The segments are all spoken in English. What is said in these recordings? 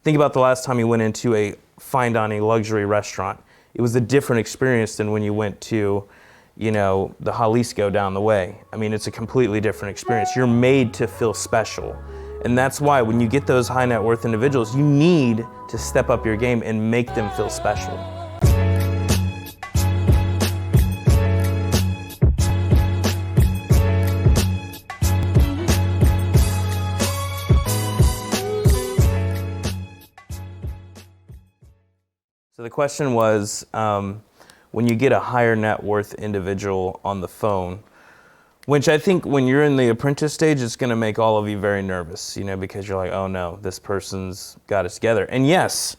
Think about the last time you went into a fine dining luxury restaurant. It was a different experience than when you went to, the Jalisco down the way. I mean, it's a completely different experience. You're made to feel special. And that's why when you get those high net worth individuals, you need to step up your game and make them feel special. So the question was, when you get a higher net worth individual on the phone, which I think when you're in the apprentice stage, it's going to make all of you very nervous, because you're like, oh no, this person's got it together. And yes,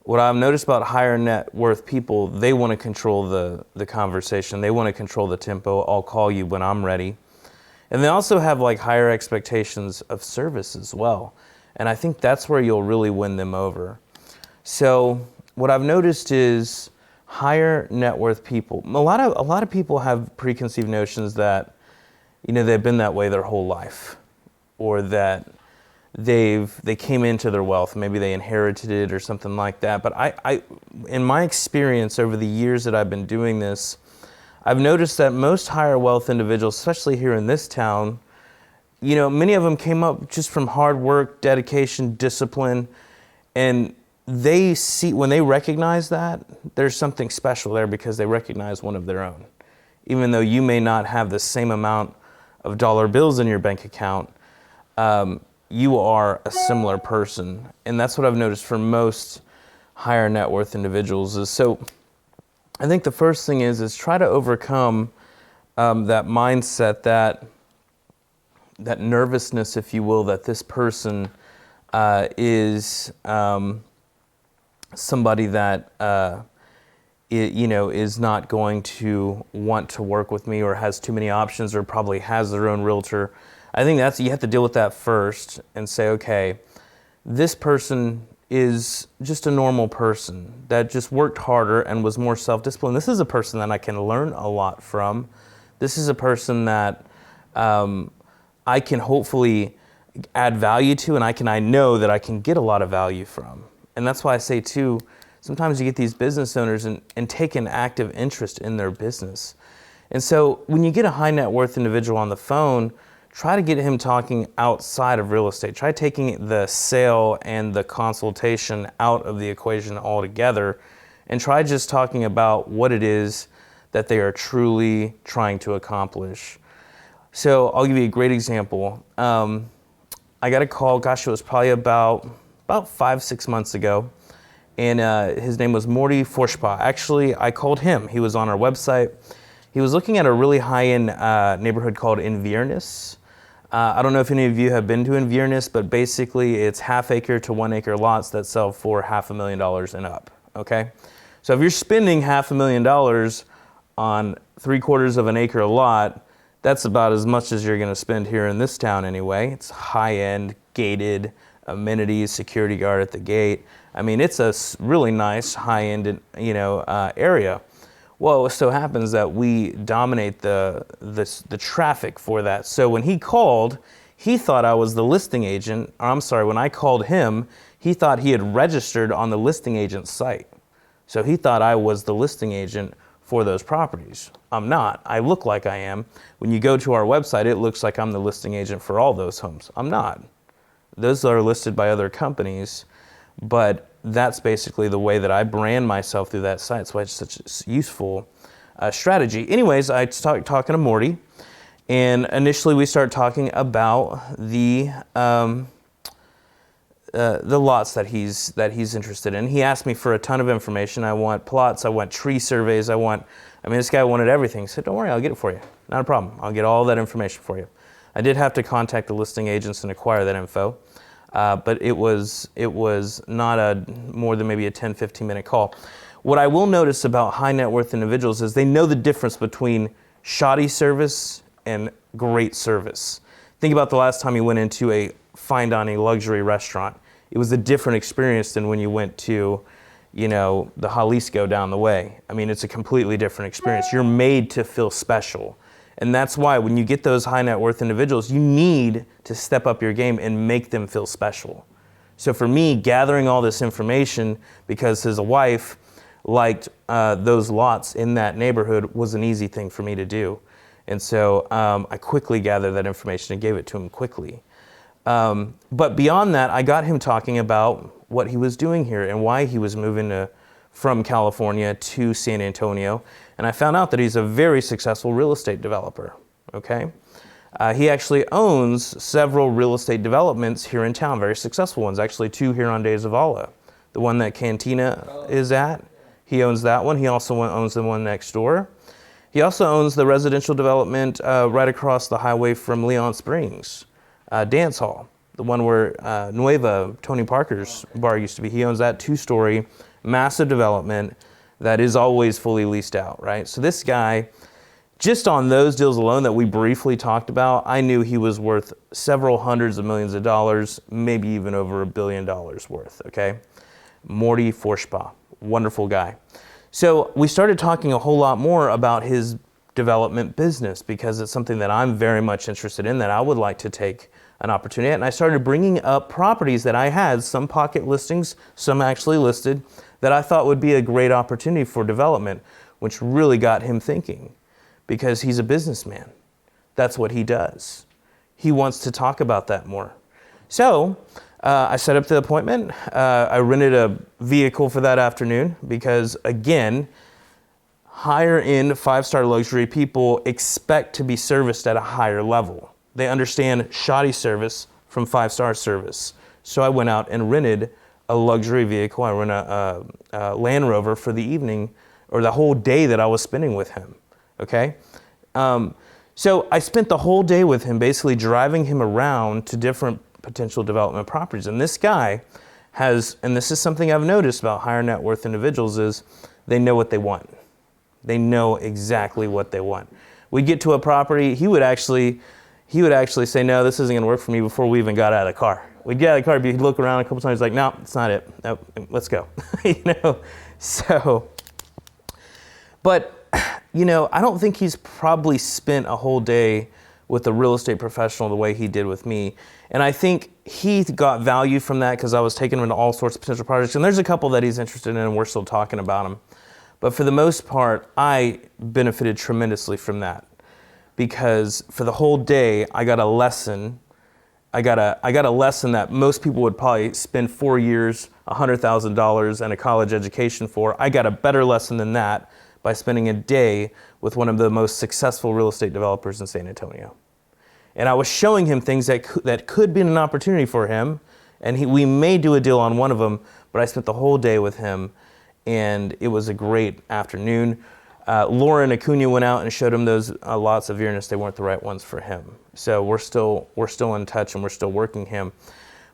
what I've noticed about higher net worth people, they want to control the conversation. They want to control the tempo. I'll call you when I'm ready. And they also have like higher expectations of service as well. And I think that's where you'll really win them over. So what I've noticed is higher net worth people, a lot of people have preconceived notions that, they've been that way their whole life, or that they came into their wealth, maybe they inherited it or something like that. But I in my experience over the years that I've been doing this, I've noticed that most higher wealth individuals, especially here in this town, many of them came up just from hard work, dedication, discipline, and they see, when they recognize that, there's something special there because they recognize one of their own. Even though you may not have the same amount of dollar bills in your bank account, you are a similar person. And that's what I've noticed for most higher net worth individuals is, so I think the first thing is try to overcome that mindset, that nervousness, if you will, that this person is somebody that is not going to want to work with me, or has too many options, or probably has their own realtor. I think you have to deal with that first and say, okay, this person is just a normal person that just worked harder and was more self-disciplined. This is a person that I can learn a lot from. This is a person that I can hopefully add value to, and I know that I can get a lot of value from. And that's why I say too, sometimes you get these business owners and take an active interest in their business. And so when you get a high net worth individual on the phone, try to get him talking outside of real estate. Try taking the sale and the consultation out of the equation altogether, and try just talking about what it is that they are truly trying to accomplish. So I'll give you a great example. I got a call, it was probably about 5-6 months ago, and his name was Morty Forshpa. Actually, I called him. He was on our website. He was looking at a really high-end neighborhood called Inverness. I don't know if any of you have been to Inverness, but basically it's half-acre to 1-acre lots that sell for $500,000 and up, okay? So if you're spending $500,000 on 3/4 of an acre lot, that's about as much as you're gonna spend here in this town anyway. It's high-end, gated, amenities, security guard at the gate. I mean, it's a really nice high-end, area. Well, it so happens that we dominate the traffic for that. So when he called, he thought I was the listing agent. Or I'm sorry, when I called him, he thought he had registered on the listing agent site. So he thought I was the listing agent for those properties. I'm not. I look like I am. When you go to our website, it looks like I'm the listing agent for all those homes. I'm not. Those are listed by other companies, but that's basically the way that I brand myself through that site. That's why it's such a useful strategy. Anyways, I started talking to Morty, and initially we started talking about the lots that he's interested in. He asked me for a ton of information. I want plots, I want tree surveys, this guy wanted everything. He said, don't worry, I'll get it for you. Not a problem. I'll get all that information for you. I did have to contact the listing agents and acquire that info, but it was not more than maybe a 10-15 minute call. What I will notice about high net worth individuals is they know the difference between shoddy service and great service. Think about the last time you went into a fine dining luxury restaurant. It was a different experience than when you went to, the Jalisco down the way. It's a completely different experience. You're made to feel special. And that's why when you get those high net worth individuals, you need to step up your game and make them feel special. So for me, gathering all this information because his wife liked those lots in that neighborhood was an easy thing for me to do. And so I quickly gathered that information and gave it to him quickly. But beyond that, I got him talking about what he was doing here and why he was moving from California to San Antonio. And I found out that he's a very successful real estate developer, okay? He actually owns several real estate developments here in town, very successful ones, actually 2 here on De Zavala. The one that Cantina is at, he owns that one. He also owns the one next door. He also owns the residential development right across the highway from Leon Springs, Dance Hall, the one where Nueva, Tony Parker's bar used to be. He owns that 2-story, massive development that is always fully leased out, right? So this guy, just on those deals alone that we briefly talked about, I knew he was worth several hundreds of millions of dollars, maybe even over $1 billion worth, okay? Morty Forschba, wonderful guy. So we started talking a whole lot more about his development business because it's something that I'm very much interested in, that I would like to take an opportunity at. And I started bringing up properties that I had, some pocket listings, some actually listed, that I thought would be a great opportunity for development, which really got him thinking because he's a businessman. That's what he does. He wants to talk about that more. So I set up the appointment. I rented a vehicle for that afternoon because, again, higher end 5-star luxury people expect to be serviced at a higher level. They understand shoddy service from 5-star service. So I went out and rented a luxury vehicle. I rented a Land Rover for the evening or the whole day that I was spending with him, okay? So I spent the whole day with him basically driving him around to different potential development properties. And this guy has, and this is something I've noticed about higher net worth individuals, is they know what they want. They know exactly what they want. We'd get to a property, he would actually say, no, this isn't gonna work for me before we even got out of the car. We'd get out of the car, he'd look around a couple times like, no, it's not it. No, let's go. So, but, I don't think he's probably spent a whole day with a real estate professional the way he did with me. And I think he got value from that because I was taking him into all sorts of potential projects. And there's a couple that he's interested in and we're still talking about them. But for the most part, I benefited tremendously from that because for the whole day, I got a lesson. I got a lesson that most people would probably spend 4 years, $100,000 and a college education for. I got a better lesson than that by spending a day with one of the most successful real estate developers in San Antonio. And I was showing him things that could be an opportunity for him, and we may do a deal on one of them, but I spent the whole day with him, and it was a great afternoon. Lauren Acuna went out and showed him those lots of Uranus. They weren't the right ones for him. So we're still in touch, and we're still working him.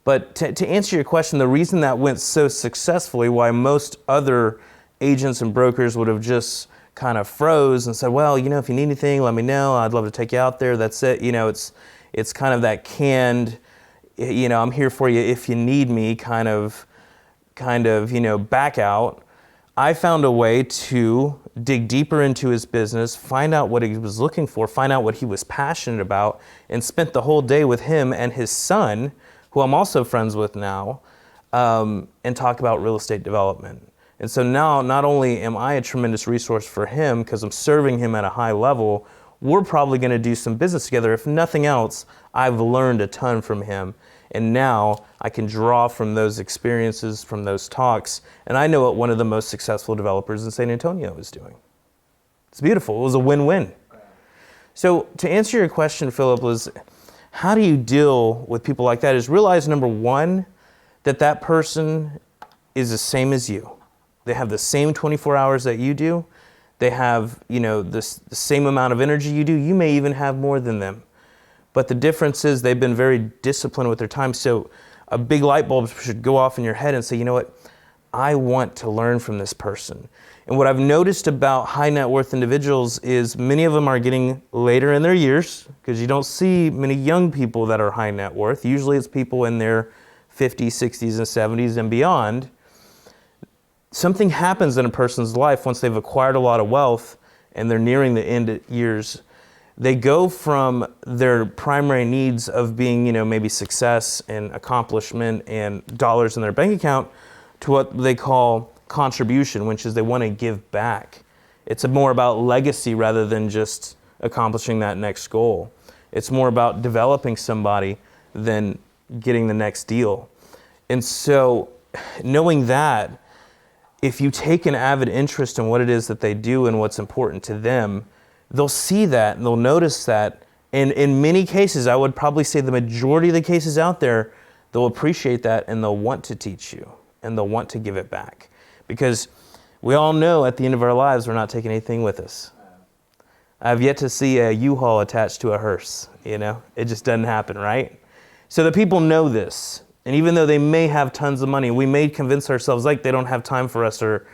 But to answer your question, the reason that went so successfully, why most other agents and brokers would have just kind of froze and said, well, if you need anything, let me know. I'd love to take you out there. That's it. It's kind of that canned, I'm here for you if you need me kind of, back out. I found a way to dig deeper into his business, find out what he was looking for, find out what he was passionate about, and spent the whole day with him and his son, who I'm also friends with now, and talk about real estate development. And so now, not only am I a tremendous resource for him because I'm serving him at a high level, we're probably going to do some business together. If nothing else, I've learned a ton from him. And now I can draw from those experiences, from those talks, and I know what one of the most successful developers in San Antonio is doing. It's beautiful. It was a win-win. So to answer your question, Philip, was how do you deal with people like that is realize, number one, that person is the same as you. They have the same 24 hours that you do. They have, the same amount of energy you do. You may even have more than them. But the difference is they've been very disciplined with their time. So a big light bulb should go off in your head and say, you know what? I want to learn from this person. And what I've noticed about high net worth individuals is many of them are getting later in their years because you don't see many young people that are high net worth. Usually it's people in their 50s, 60s, and 70s and beyond. Something happens in a person's life once they've acquired a lot of wealth and they're nearing the end of years. They go from their primary needs of being, maybe success and accomplishment and dollars in their bank account to what they call contribution, which is they want to give back. It's more about legacy rather than just accomplishing that next goal. It's more about developing somebody than getting the next deal. And so knowing that, if you take an avid interest in what it is that they do and what's important to them, they'll see that and they'll notice that. And in many cases, I would probably say the majority of the cases out there, they'll appreciate that and they'll want to teach you and they'll want to give it back. Because we all know at the end of our lives, we're not taking anything with us. I've yet to see a U-Haul attached to a hearse, It just doesn't happen, right? So the people know this. And even though they may have tons of money, we may convince ourselves like they don't have time for us or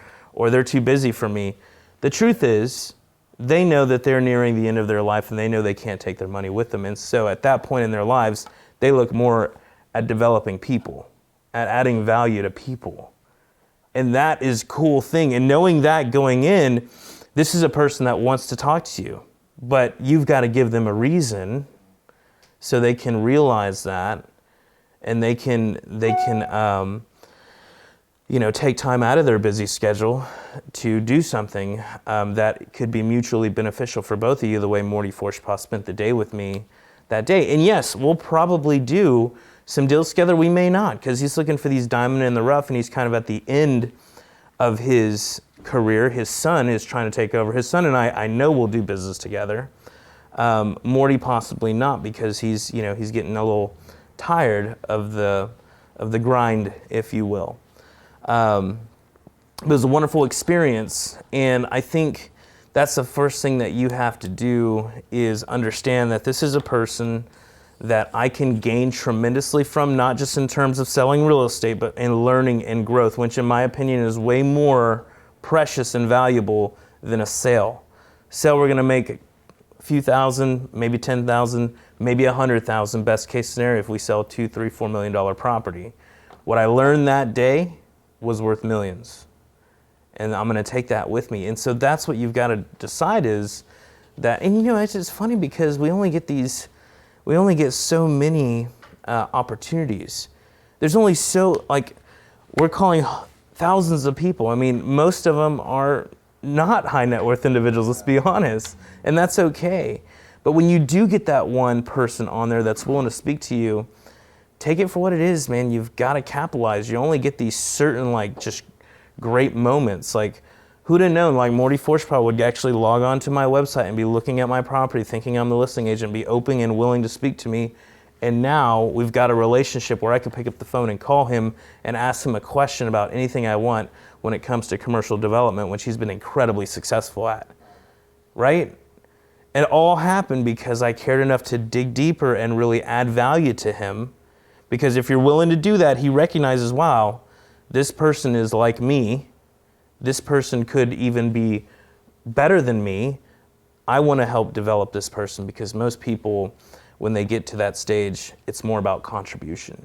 they're too busy for me. The truth is, they know that they're nearing the end of their life and they know they can't take their money with them. And so at that point in their lives, they look more at developing people, at adding value to people. And that is a cool thing. And knowing that going in, this is a person that wants to talk to you, but you've got to give them a reason so they can realize that. And they can take time out of their busy schedule to do something that could be mutually beneficial for both of you, the way Morty Forspaw spent the day with me that day. And yes, we'll probably do some deals together. We may not, because he's looking for these diamond in the rough, and he's kind of at the end of his career. His son is trying to take over. His son and I know we'll do business together. Morty possibly not, because he's getting a little tired of the grind, if you will. It was a wonderful experience, and I think that's the first thing that you have to do is understand that this is a person that I can gain tremendously from, not just in terms of selling real estate, but in learning and growth, which in my opinion is way more precious and valuable than a sale. Sale, we're going to make a few thousand, maybe 10,000, maybe 100,000, best case scenario if we sell $2, $3, $4 million property. What I learned that day was worth millions. And I'm going to take that with me. And so that's what you've got to decide is that, and it's just funny because we only get so many opportunities. There's only we're calling thousands of people. I mean, most of them are not high net worth individuals, let's be honest. And that's okay. But when you do get that one person on there that's willing to speak to you, take it for what it is, man. You've got to capitalize. You only get these certain just great moments. Who'd have known Morty Forspaw would actually log on to my website and be looking at my property, thinking I'm the listing agent, be open and willing to speak to me. And now we've got a relationship where I can pick up the phone and call him and ask him a question about anything I want when it comes to commercial development, which he's been incredibly successful at, right? It all happened because I cared enough to dig deeper and really add value to him. Because if you're willing to do that, he recognizes, wow, this person is like me. This person could even be better than me. I want to help develop this person, because most people, when they get to that stage, it's more about contribution.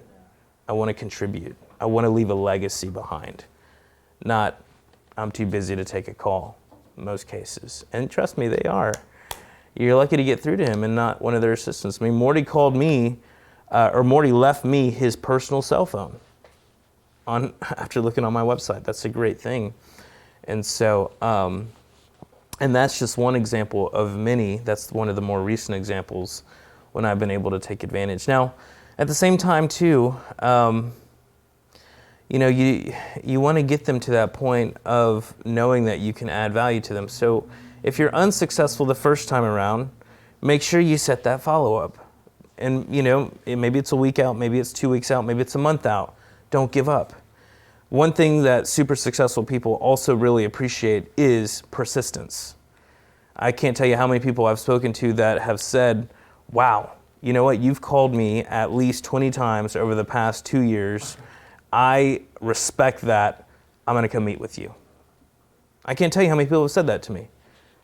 I want to contribute. I want to leave a legacy behind. Not, I'm too busy to take a call, in most cases. And trust me, they are. You're lucky to get through to him and not one of their assistants. I mean, Morty called me, Morty left me his personal cell phone after looking on my website. That's a great thing. And so, and that's just one example of many. That's one of the more recent examples when I've been able to take advantage. Now, at the same time, too, you want to get them to that point of knowing that you can add value to them. So if you're unsuccessful the first time around, make sure you set that follow-up. And, maybe it's a week out, maybe it's 2 weeks out, maybe it's a month out. Don't give up. One thing that super successful people also really appreciate is persistence. I can't tell you how many people I've spoken to that have said, wow, you know what, you've called me at least 20 times over the past 2 years. I respect that. I'm going to come meet with you. I can't tell you how many people have said that to me.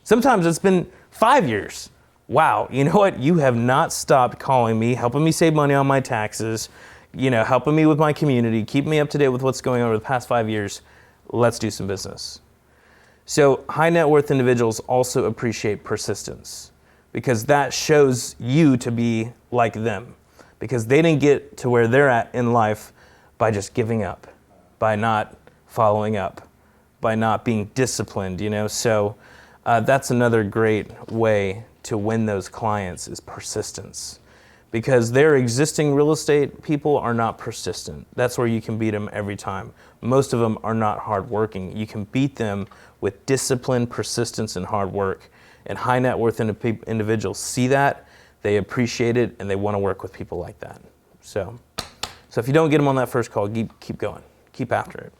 Sometimes it's been 5 years. Wow, you know what, you have not stopped calling me, helping me save money on my taxes, helping me with my community, keeping me up to date with what's going on over the past 5 years. Let's do some business. So high net worth individuals also appreciate persistence. because that shows you to be like them, because they didn't get to where they're at in life by just giving up, by not following up, by not being disciplined, So that's another great way to win those clients is persistence, because their existing real estate people are not persistent. That's where you can beat them every time. Most of them are not hardworking. You can beat them with discipline, persistence, and hard work. And high net worth individuals see that, they appreciate it, and they want to work with people like that. So if you don't get them on that first call, keep going. Keep after it.